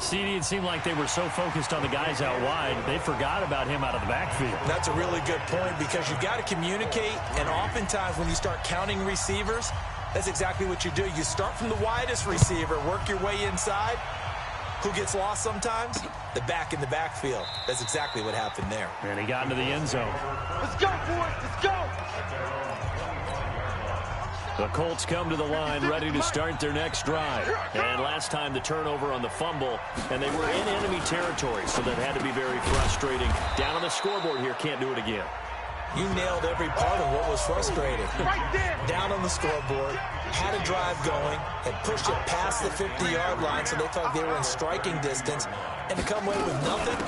CD, it seemed like they were so focused on the guys out wide, they forgot about him out of the backfield. That's a really good point because you've got to communicate, and oftentimes when you start counting receivers, that's exactly what you do. You start from the widest receiver, work your way inside. Who gets lost sometimes? The back in the backfield. That's exactly what happened there. And he got into the end zone. Let's go, boys. Let's go. The Colts come to the line ready to start their next drive. And last time the turnover on the fumble, and they were in enemy territory, so that had to be very frustrating. Down on the scoreboard here, can't do it again. You nailed every part of what was frustrating. Down on the scoreboard, had a drive going, had pushed it past the 50-yard line, so they thought they were in striking distance, and to come away with nothing,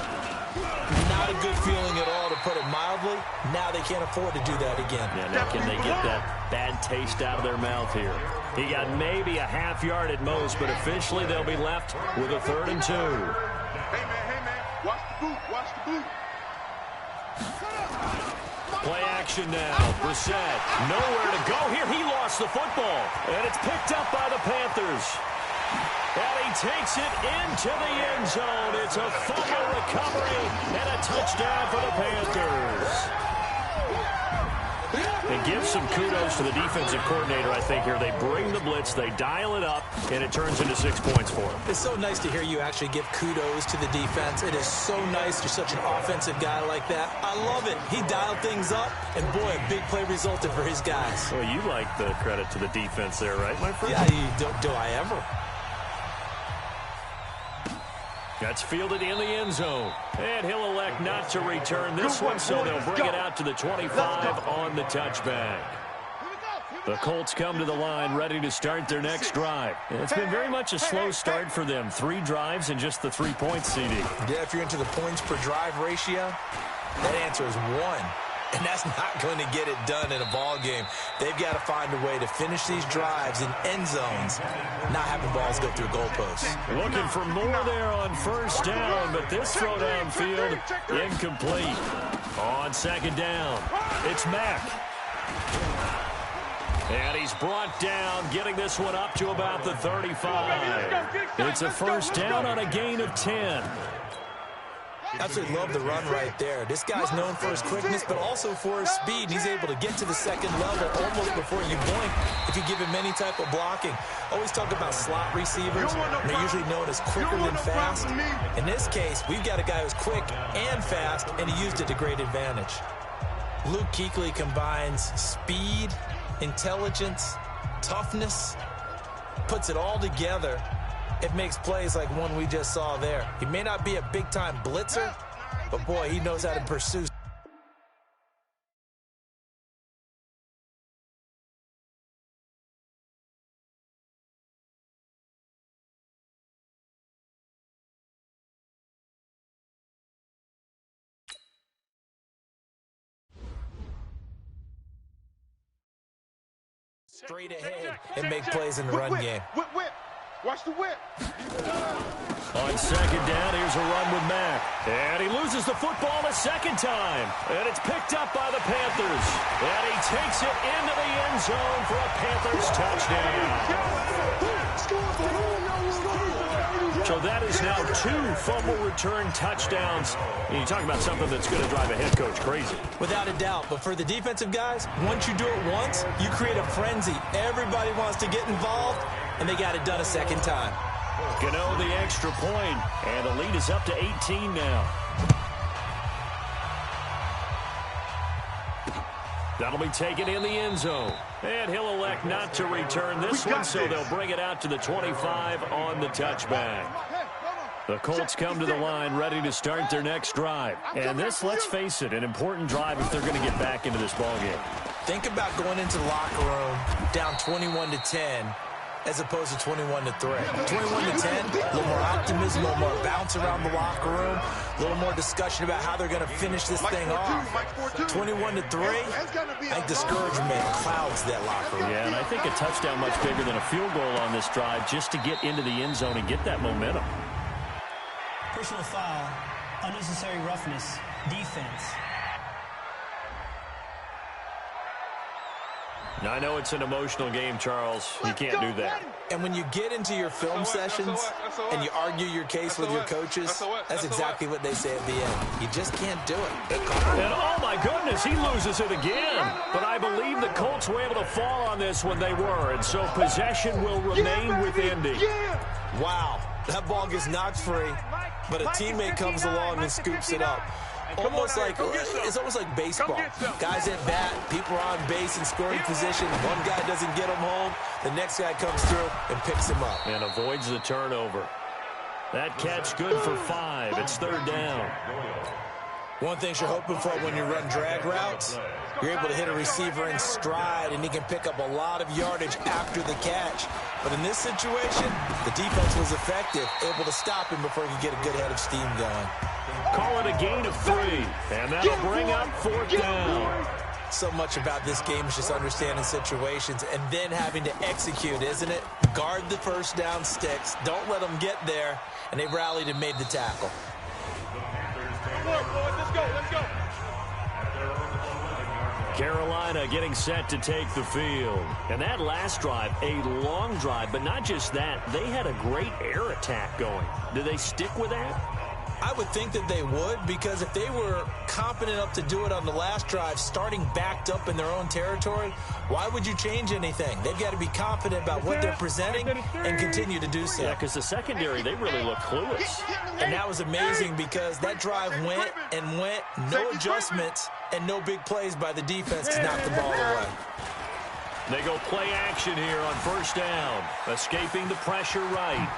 not a good feeling at all, to put it mildly. Now they can't afford to do that again. Yeah, now can they get that bad taste out of their mouth here? He got maybe a half yard at most, but officially they'll be left with a 3rd and 2. Hey, man, watch the boot, watch the boot. Play action now. Brissett, nowhere to go here. He lost the football, and it's picked up by the Panthers. And he takes it into the end zone. It's a fumble recovery and a touchdown for the Panthers. And give some kudos to the defensive coordinator, I think, here. They bring the blitz, they dial it up, and it turns into 6 points for them. It's so nice to hear you actually give kudos to the defense. It is so nice. You're such an offensive guy like that. I love it. He dialed things up, and boy, a big play resulted for his guys. Well, you like the credit to the defense there, right, my friend? Yeah, do I ever? That's fielded in the end zone. And he'll elect not to return this one, so they'll bring it out to the 25 on the touchback. The Colts come to the line ready to start their next drive. It's been very much a slow start for them. 3 drives and just the 3 points, CD. Yeah, if you're into the points per drive ratio, that answer is 1. And that's not going to get it done in a ball game. They've got to find a way to finish these drives in end zones, not having balls go through goalposts. Looking for more there on 1st down, but this throw downfield incomplete. On 2nd down, it's Mack. And he's brought down, getting this one up to about the 35. It's a 1st down on a gain of 10. Absolutely love the run right there. This guy's known for his quickness, but also for his speed. And he's able to get to the 2nd level almost before you blink if you give him any type of blocking. Always talk about slot receivers. They're usually known as quicker than fast. In this case, we've got a guy who's quick and fast, and he used it to great advantage. Luke Kuechly combines speed, intelligence, toughness, puts it all together. It makes plays like one we just saw there. He may not be a big-time blitzer, but, boy, he knows how to pursue. Straight ahead and make plays in the run game. Whip. Watch the whip. On 2nd down, here's a run with Mack. And he loses the football a 2nd time. And it's picked up by the Panthers. And he takes it into the end zone for a Panthers touchdown. So that is now 2 fumble return touchdowns. And you talk about something that's going to drive a head coach crazy. Without a doubt. But for the defensive guys, once you do it once, you create a frenzy. Everybody wants to get involved, and they got it done a 2nd time. Gano the extra point, and the lead is up to 18 now. That'll be taken in the end zone. And he'll elect not to return this one, so they'll bring it out to the 25 on the touchback. The Colts come to the line ready to start their next drive. And this, let's face it, an important drive if they're going to get back into this ballgame. Think about going into the locker room down 21-10 as opposed to 21-3. 21-10, a little more optimism, a little more bounce around the locker room, a little more discussion about how they're going to finish this thing off. 21-3, I think discouragement clouds that locker room. Yeah, and I think a touchdown much bigger than a field goal on this drive just to get into the end zone and get that momentum. Personal foul, unnecessary roughness, defense. I know it's an emotional game, Charles. You can't do that. And when you get into your film sessions and you argue your case with your coaches, that's exactly what they say at the end. You just can't do it. And oh my goodness, he loses it again. But I believe the Colts were able to fall on this when they were, and so possession will remain with Indy. Wow, that ball gets knocked free, but a teammate comes along and scoops it up. It's almost like baseball. Guys at bat, people are on base in scoring position. One guy doesn't get him home. The next guy comes through and picks him up. And avoids the turnover. That catch good for 5. It's 3rd down. One thing you're hoping for when you run drag routes, you're able to hit a receiver in stride, and he can pick up a lot of yardage after the catch. But in this situation, the defense was effective, able to stop him before he could get a good head of steam going. Call it a gain of 3, and that'll bring up 4th down. So much about this game is just understanding situations and then having to execute, isn't it? Guard the first down sticks. Don't let them get there. And they rallied and made the tackle. Let's go. Carolina getting set to take the field. And that last drive, a long drive, but not just that. They had a great air attack going. Do they stick with that? I would think that they would, because if they were confident enough to do it on the last drive, starting backed up in their own territory, why would you change anything? They've got to be confident about what they're presenting and continue to do so. Yeah, because the secondary, they really look clueless. And that was amazing because that drive went, no adjustments, and no big plays by the defense to knock the ball away. They go play action here on 1st down, escaping the pressure right.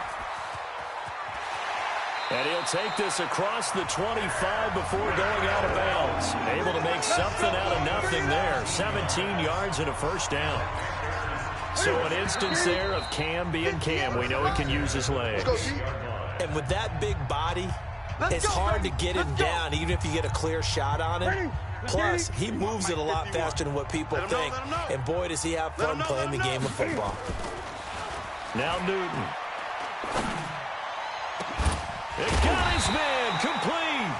And he'll take this across the 25 before going out of bounds. Able to make something out of nothing there. 17 yards and a 1st down. So an instance there of Cam being Cam. We know he can use his legs. And with that big body, it's hard to get him down, even if you get a clear shot on him. Plus, he moves it a lot faster than what people think. And boy, does he have fun playing the game of football. Now Newton. It got his man complete.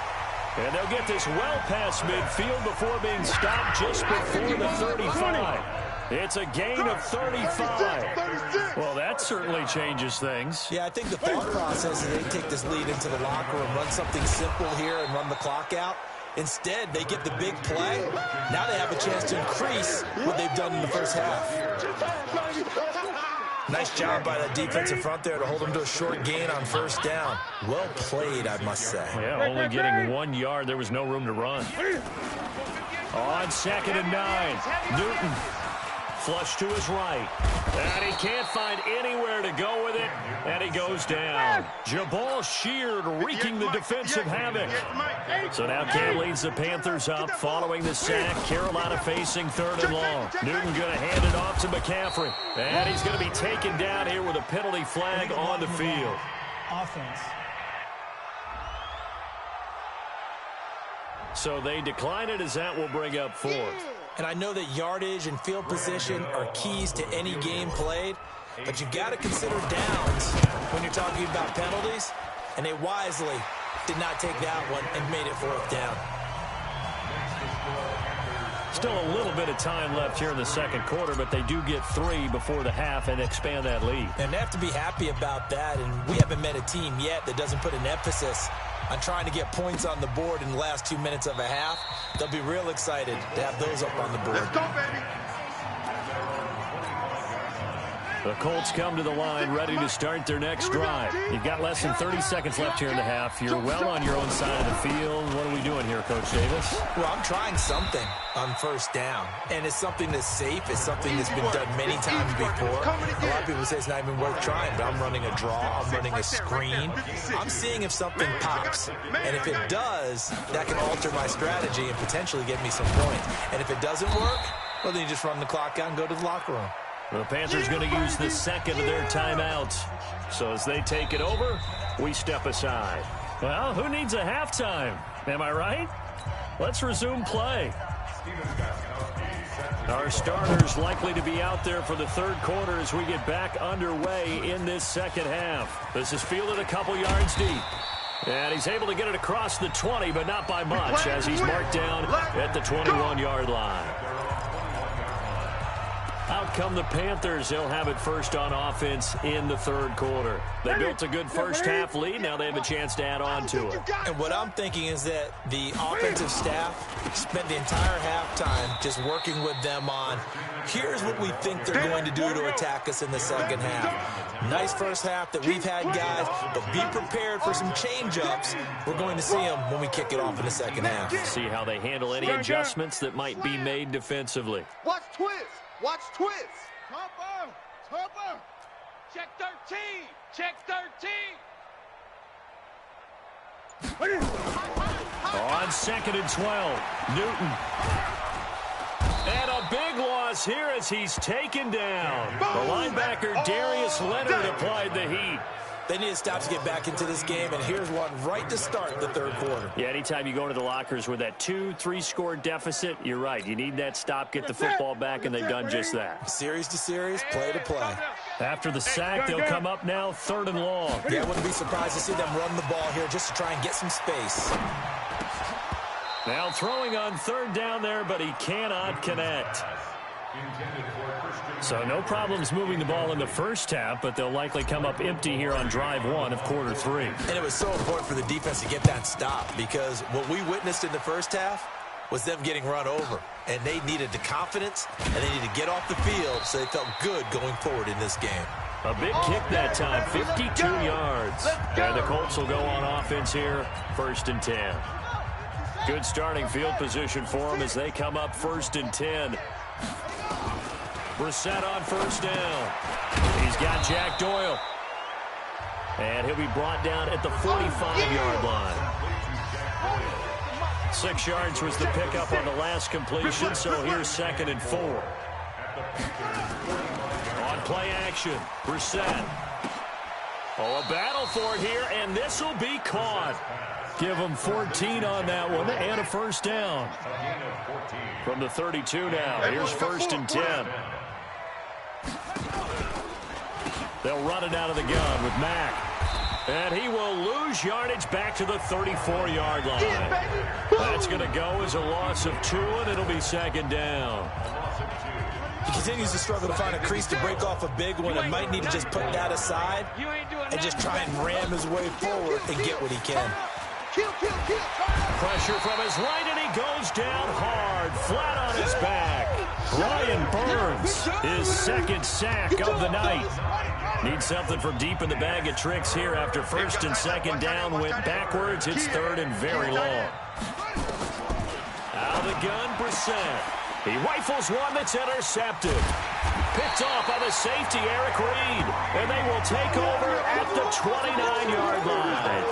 And they'll get this well past midfield before being stopped just before the 35. It's a gain of 35. Well, that certainly changes things. Yeah, I think the thought process is they take this lead into the locker room, run something simple here and run the clock out. Instead, they get the big play. Now they have a chance to increase what they've done in the first half. Nice job by that defensive front there to hold them to a short gain on 1st down. Well played, I must say. Yeah, only getting 1 yard. There was no room to run. On 2nd and 9, Newton. Flush to his right. And he can't find anywhere to go with it. And he goes down. Jabal Sheard wreaking the defensive havoc. So now Cam leads the Panthers up following the sack. Carolina facing 3rd and long. Newton going to hand it off to McCaffrey. And he's going to be taken down here with a penalty flag on the field. Offense. So they decline it as that will bring up 4th. And I know that yardage and field position are keys to any game played, but you've got to consider downs when you're talking about penalties, and they wisely did not take that one and made it 4th down. Still a little bit of time left here in the 2nd quarter, but they do get 3 before the half and expand that lead. And they have to be happy about that, and we haven't met a team yet that doesn't put an emphasis on trying to get points on the board in the last 2 minutes of a half. They'll be real excited to have those up on the board. Let's go, baby. The Colts come to the line ready to start their next drive. You've got less than 30 seconds left here in the half. You're well on your own side of the field. What are we doing here, Coach Davis? Well, I'm trying something on 1st down, and it's something that's safe. It's something that's been done many times before. A lot of people say it's not even worth trying, but I'm running a draw. I'm running a screen. I'm seeing if something pops, and if it does, that can alter my strategy and potentially get me some points. And if it doesn't work, well, then you just run the clock out and go to the locker room. The Panthers going to use the 2nd of their timeouts. So as they take it over, we step aside. Well, who needs a halftime? Am I right? Let's resume play. Our starters likely to be out there for the 3rd quarter as we get back underway in this 2nd half. This is fielded a couple yards deep. And he's able to get it across the 20, but not by much, as he's marked down at the 21-yard line. out come the Panthers. They'll have it first on offense in the third quarter. They built a good first-half lead. Now they have a chance to add on to it. And what I'm thinking is that the offensive staff spent the entire halftime just working with them on, here's what we think they're going to do to attack us in the second half. Nice first half that we've had, guys, but be prepared for some change-ups. We're going to see them when we kick it off in the second half. See how they handle any adjustments that might be made defensively. Watch twist. Watch twist. Topper. Topper. Check 13. Check 13. On 2nd and 12, Newton. And a big loss here as he's taken down. The linebacker Darius Leonard applied the heat. They need to stop to get back into this game, and here's one right to start the third quarter. Yeah, anytime you go into the lockers with that 2-3 score deficit, you're right. You need that stop, get the football back, and they've done just that. Series to series, play to play. After the sack, they'll come up now 3rd and long. Yeah, I wouldn't be surprised to see them run the ball here just to try and get some space. Now throwing on 3rd down there, but he cannot connect. So no problems moving the ball in the first half, but they'll likely come up empty here on drive 1 of quarter 3. And it was so important for the defense to get that stop, because what we witnessed in the first half was them getting run over. And they needed the confidence, and they needed to get off the field so they felt good going forward in this game. A big kick that time, 52 yards. And the Colts will go on offense here, 1st and 10. Good starting field position for them as they come up 1st and 10. Brissett on 1st down. He's got Jack Doyle. And he'll be brought down at the 45-yard line. 6 yards was the pickup on the last completion, so here's 2nd and 4. On play action, Brissett. Oh, a battle for it here, and this will be caught. Give them 14 on that one and a 1st down. From the 32 now, here's 1st and 10. They'll run it out of the gun with Mack. And he will lose yardage back to the 34-yard line. That's going to go as a loss of 2, and it'll be 2nd down. He continues to struggle to find a crease to break off a big one and might need to just put that aside and just try and ram his way forward and get what he can. Pressure from his right, and he goes down hard, flat on his back. Brian Burns, his 2nd sack of the night. Needs something from deep in the bag of tricks here after 1st and 2nd down. Went backwards. It's 3rd and very long. Out of the gun, Brissett. He rifles one that's intercepted. Picked off by the safety, Eric Reed. And they will take over at the 29-yard line.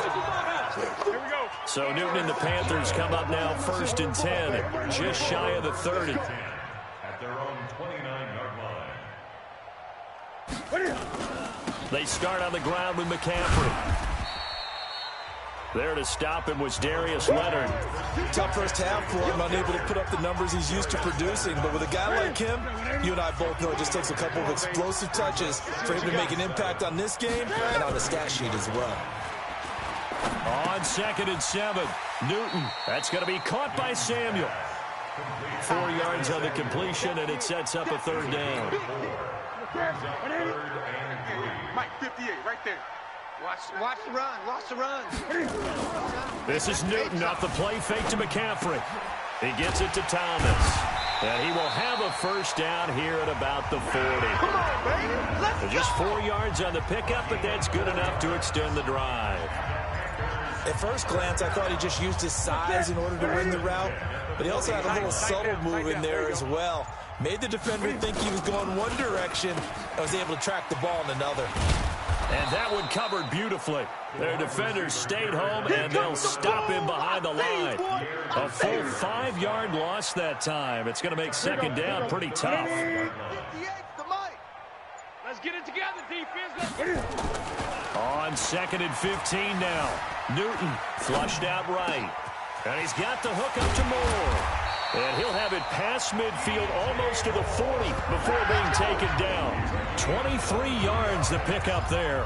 So Newton and the Panthers come up now 1st and 10, just shy of the 30. At their own 29-yard line. They start on the ground with McCaffrey. There to stop him was Darius Leonard. Tough first half for him, unable to put up the numbers he's used to producing. But with a guy like him, you and I both know it just takes a couple of explosive touches for him to make an impact on this game and on the stat sheet as well. On 2nd and 7, Newton. That's going to be caught by Samuel. 4 yards on the completion, and it sets up a 3rd down. Mike, 58, right there. Watch the run. Watch the run. This is Newton off the play fake to McCaffrey. He gets it to Thomas. And he will have a 1st down here at about the 40. Come on, baby. Let's go. Just 4 yards on the pickup, but that's good enough to extend the drive. At first glance, I thought he just used his size in order to win the route, but he also had a little subtle move in there as well. Made the defender think he was going one direction and was able to track the ball in another. And that one covered beautifully. Their defenders stayed home, and they'll stop him behind the line. A full 5-yard loss that time. It's going to make 2nd down pretty tough. Let's get it together, defense. On 2nd and 15 now. Newton flushed out right. And he's got the hook up to Moore. And he'll have it past midfield almost to the 40 before being taken down. 23 yards to pick up there.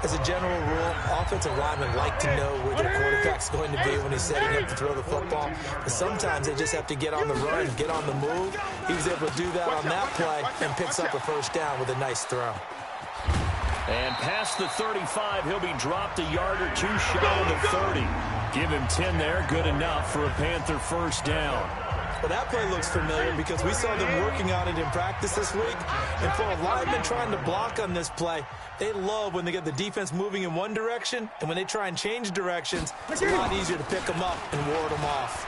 As a general rule, offensive linemen like to know where their quarterback's going to be when he's setting up to throw the football. But sometimes they just have to get on the run, get on the move. He was able to do that on that play and picks up a first down with a nice throw. And past the 35, he'll be dropped a yard or two shy of the 30. Give him 10 there, good enough for a Panther first down. Well, that play looks familiar because we saw them working on it in practice this week. And for a lineman trying to block on this play, they love when they get the defense moving in one direction, and when they try and change directions, it's a lot easier to pick them up and ward them off.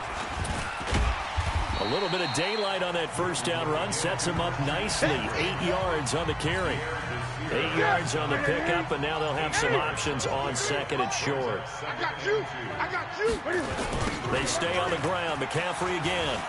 A little bit of daylight on that first down run sets him up nicely. 8 yards on the carry. 8 yards on the pickup, and now they'll have some options on second and short. I got you. I got you. They stay on the ground. McCaffrey again.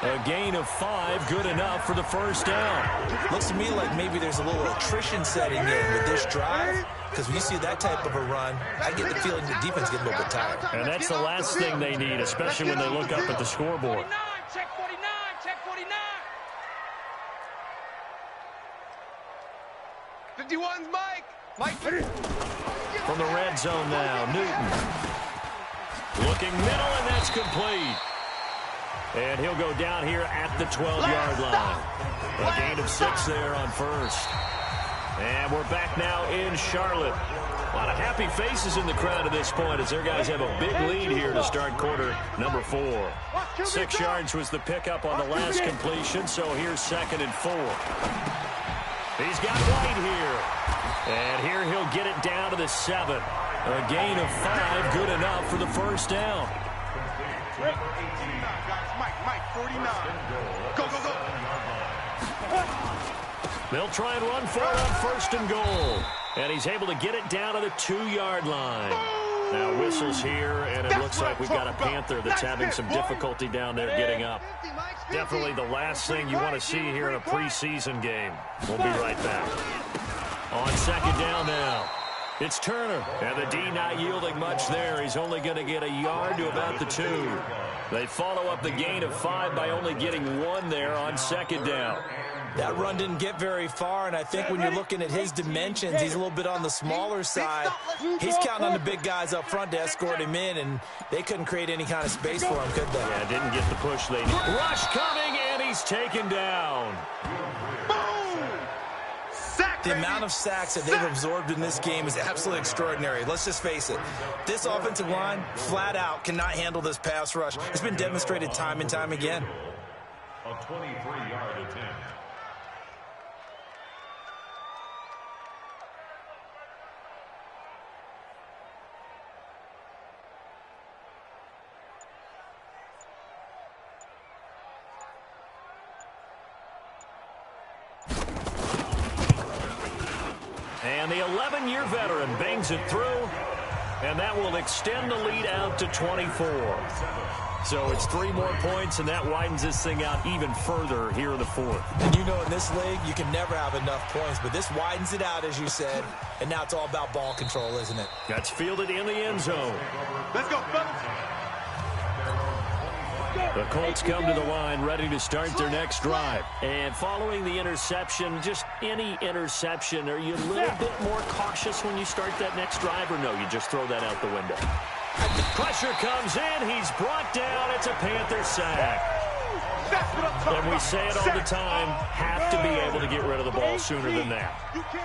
A gain of 5, good enough for the first down. Looks to me like maybe there's a little attrition setting in with this drive, because when you see that type of a run, I get the feeling the defense gets a little bit tired. And that's the last thing they need, especially when they look up at the scoreboard. Check 49, check 49. 51's Mike. Mike. From the red zone now, Newton. Looking middle, and that's complete. And he'll go down here at the 12-yard line. A gain of 6 there on first. And we're back now in Charlotte. A lot of happy faces in the crowd at this point as their guys have a big lead here to start quarter number 4. 6 yards was the pickup on the last completion, so here's second and 4. He's got White here. And here he'll get it down to the 7. A gain of 5, good enough for the first down. Mike, 49. Go, go, go. They'll try and run for it on first and goal. And he's able to get it down to the 2-yard line. Now whistles here, and it looks like we've got a Panther that's having some difficulty down there getting up. Definitely the last thing you want to see here in a preseason game. We'll be right back. On second down now. It's Turner, and the D not yielding much there. He's only going to get a yard to about the 2. They follow up the gain of 5 by only getting 1 there on second down. That run didn't get very far, and I think when you're looking at his dimensions, he's a little bit on the smaller side. He's counting on the big guys up front to escort him in, and they couldn't create any kind of space for him, could they? Yeah, didn't get the push they need. Rush coming, and he's taken down. The amount of sacks that they've absorbed in this game is absolutely extraordinary. Let's just face it. This offensive line, flat out, cannot handle this pass rush. It's been demonstrated time and time again. A 23-yard attempt. And the 11-year veteran bangs it through, and that will extend the lead out to 24. So it's 3 more points, and that widens this thing out even further here in the 4th. And you know in this league, you can never have enough points, but this widens it out, as you said, and now it's all about ball control, isn't it? That's fielded in the end zone. Let's go, fellas. The Colts come to the line ready to start their next drive. And following the interception, just any interception, are you a little bit more cautious when you start that next drive, or no, you just throw that out the window? Pressure comes in. He's brought down. It's a Panther sack. And we say it all the time, have to be able to get rid of the ball sooner than that.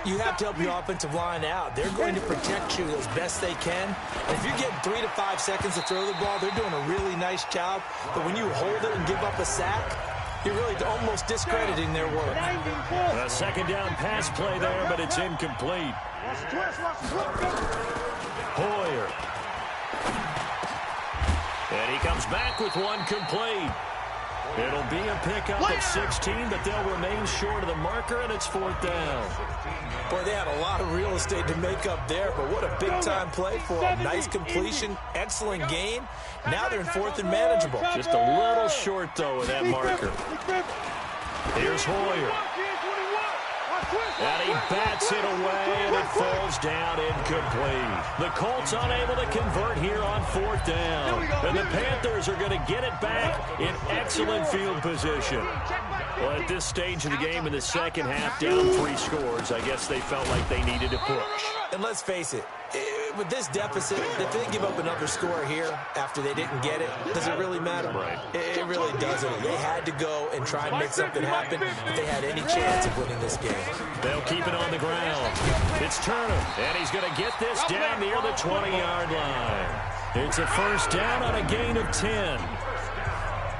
You have to help your offensive line out. They're going to protect you as best they can. And if you're getting 3 to 5 seconds to throw the ball, they're doing a really nice job. But when you hold it and give up a sack, you're really almost discrediting their work. A second down pass play there, but it's incomplete. Hoyer. And he comes back with one complete. It'll be a pickup of 16, but they'll remain short of the marker, and it's 4th down. Boy, they had a lot of real estate to make up there, but what a big-time play for them. Nice completion, excellent gain. Now they're in 4th and manageable. Just a little short, though, of that marker. Here's Hoyer. And he bats it away, and it falls down incomplete. The Colts unable to convert here on 4th down. And the Panthers are going to get it back in excellent field position. Well, at this stage of the game in the second half, down 3 scores, I guess they felt like they needed to push. And let's face it, with this deficit, if they give up another score here after they didn't get it, does it really matter? Right. It really doesn't. They had to go and try and make something happen if they had any chance of winning this game. They'll keep it on the ground. It's Turner, and he's going to get this down near the 20-yard line. It's a first down on a gain of 10.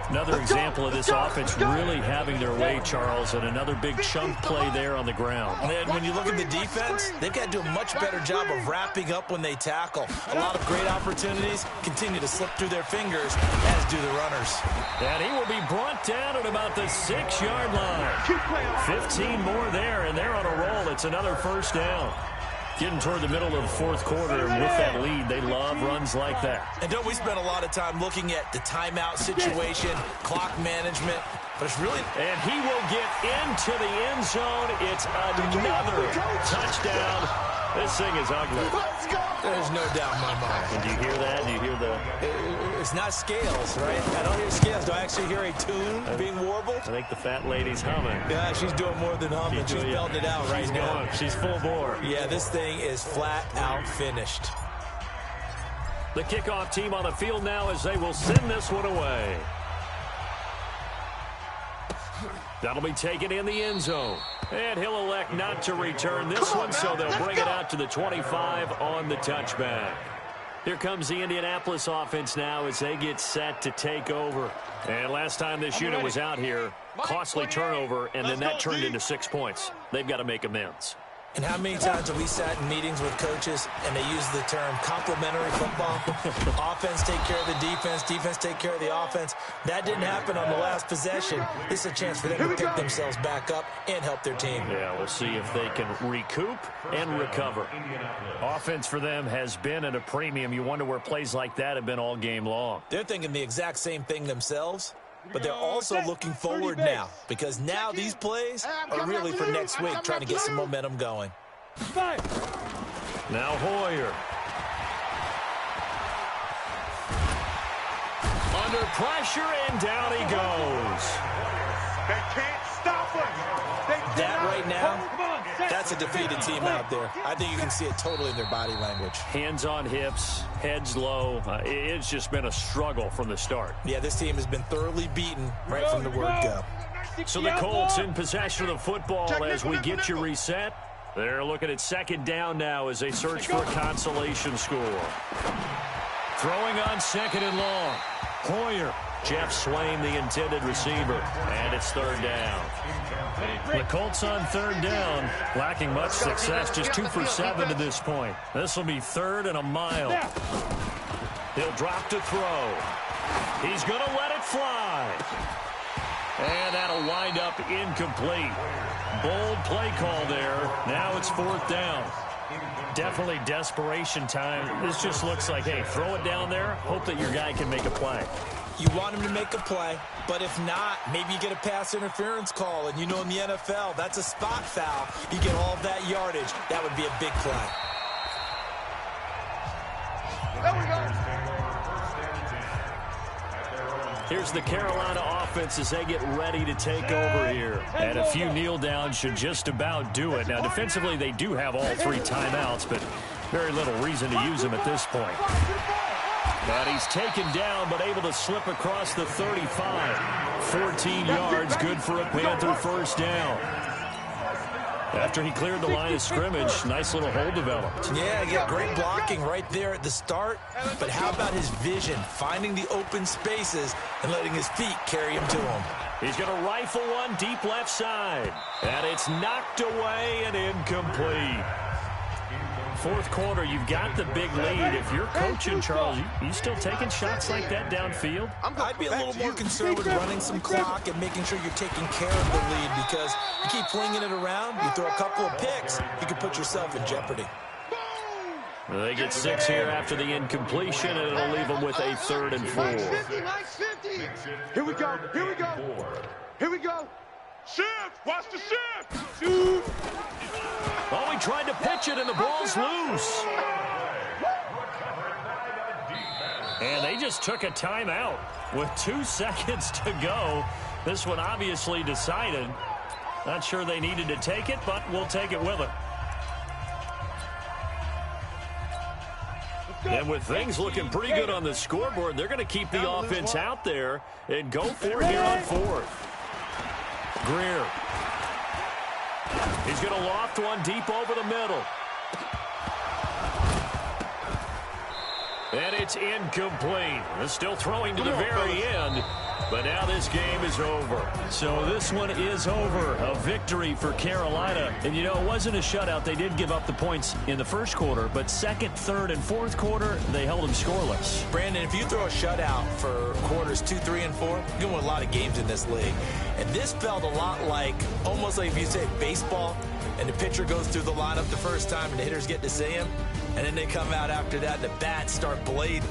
Another example of this offense really having their way, Charles, and another big chunk play there on the ground. And when you look at the defense, they've got to do a much better job of wrapping up when they tackle. A lot of great opportunities continue to slip through their fingers, as do the runners. And he will be brought down at about the 6-yard line. 15 more there, and they're on a roll. It's another first down. Getting toward the middle of the fourth quarter, and with that lead, they love runs like that. And don't we spend a lot of time looking at the timeout situation, clock management, but it's really... And he will get into the end zone. It's another touchdown. This thing is ugly. There's no doubt in my mind. And do you hear that? Do you hear the... It's not scales, right? I don't hear scales. Do I actually hear a tune being warbled? I think the fat lady's humming. Yeah, she's doing more than humming. She's belting it out right now. She's full bore. Yeah, this thing is flat out finished. The kickoff team on the field now as they will send this one away. That'll be taken in the end zone. And he'll elect not to return this one, so they'll bring it out to the 25 on the touchback. Here comes the Indianapolis offense now as they get set to take over. And last time this unit was out here, costly turnover, and then that turned into 6 points. They've got to make amends. And how many times have we sat in meetings with coaches and they use the term complementary football? Offense take care of the defense, defense take care of the offense. That didn't happen on the last possession. This is a chance for them to pick themselves back up and help their team. Yeah, we'll see if they can recoup and recover. Offense for them has been at a premium. You wonder where plays like that have been all game long. They're thinking the exact same thing themselves. But they're also looking forward now, because now these plays are really for next week, trying to get some momentum going. Now Hoyer. Under pressure, and down he goes. They can't stop us. That right now, that's a defeated team out there. I think you can see it totally in their body language. Hands on hips, heads low. It's just been a struggle from the start. Yeah, this team has been thoroughly beaten right from the word go. So the Colts in possession of the football as we get you reset. They're looking at second down now as they search for a consolation score. Throwing on second and long. Hoyer. Jeff Swain, the intended receiver, and it's third down. The Colts on third down, lacking much success, just 2 for 7 to this point. This will be 3rd and a mile. He'll drop to throw. He's going to let it fly. And that'll wind up incomplete. Bold play call there. Now it's 4th down. Definitely desperation time. This just looks like, hey, throw it down there, hope that your guy can make a play. You want him to make a play, but if not, maybe you get a pass interference call, and you know in the NFL, that's a spot foul. You get all of that yardage. That would be a big play. There we go. Here's the Carolina offense as they get ready to take over here. And a few kneel downs should just about do it. Now, defensively, they do have all 3 timeouts, but very little reason to use them at this point. And he's taken down, but able to slip across the 35. 14 yards, good for a Panther first down. After he cleared the line of scrimmage, nice little hole developed. Yeah, great blocking right there at the start. But how about his vision, finding the open spaces and letting his feet carry him to him? He's going to rifle one deep left side. And it's knocked away and incomplete. Fourth quarter, you've got the big lead. If you're coaching, Charles, you still taking shots like that downfield? I'd be a little more concerned with running some clock and making sure you're taking care of the lead, because you keep flinging it around, you throw a couple of picks, you can put yourself in jeopardy. Well, they get 6 here after the incompletion, and it'll leave them with a 3rd and 4. Here we go. Here we go. Here we go. Shift. Watch the shift. Shoot. Oh, he tried to pitch it, and the ball's loose. And they just took a timeout with 2 seconds to go. This one obviously decided. Not sure they needed to take it, but we'll take it with it. And with things looking pretty good on the scoreboard, they're going to keep the offense out there and go for it here on fourth. Greer. He's going to loft one deep over the middle. And it's incomplete. They're still throwing to the very end. But now this game is over. So this one is over. A victory for Carolina. And, you know, it wasn't a shutout. They did give up the points in the first quarter. But second, third, and fourth quarter, they held them scoreless. Brandon, if you throw a shutout for quarters 2, 3, and 4, you're going to win a lot of games in this league. And this felt a lot like, almost like if you say baseball, and the pitcher goes through the lineup the first time and the hitters get to see him. And then they come out after that, and the bats start blading.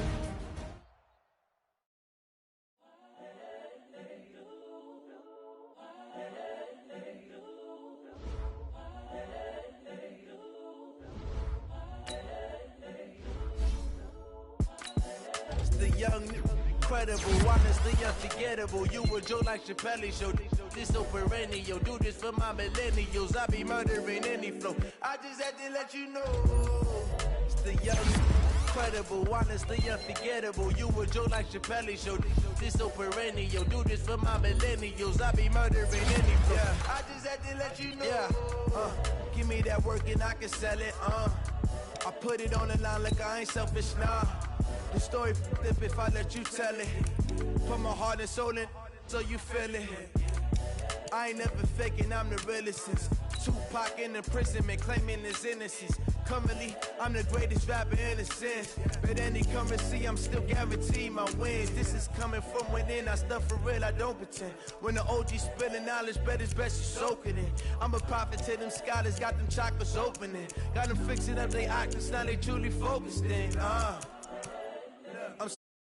The young, incredible, honestly unforgettable. You were Joe like Chappelle show. This so perennial. Do this for my millennials. I be murdering any flow. I just had to let you know. It's the young, incredible, honestly unforgettable. You were Joe like Chappelle show. This so perennial. Do this for my millennials. I be murdering any flow. Yeah. I just had to let you know. Yeah. Give me that work and I can sell it. I put it on the line like I ain't selfish, nah. The story flip if I let you tell it. Put my heart and soul in so you feel it. I ain't never faking, I'm the realest since Tupac in imprisonment, claiming his innocence. Currently, I'm the greatest rapper in a sense. But any currency, I'm still guaranteed my wins. This is coming from within, I stuff for real, I don't pretend. When the OG spilling knowledge, bet it's best you soak it in. I'm a prophet to them scholars, got them chakras opening. Got them fixing up they octaves, now they truly focused in.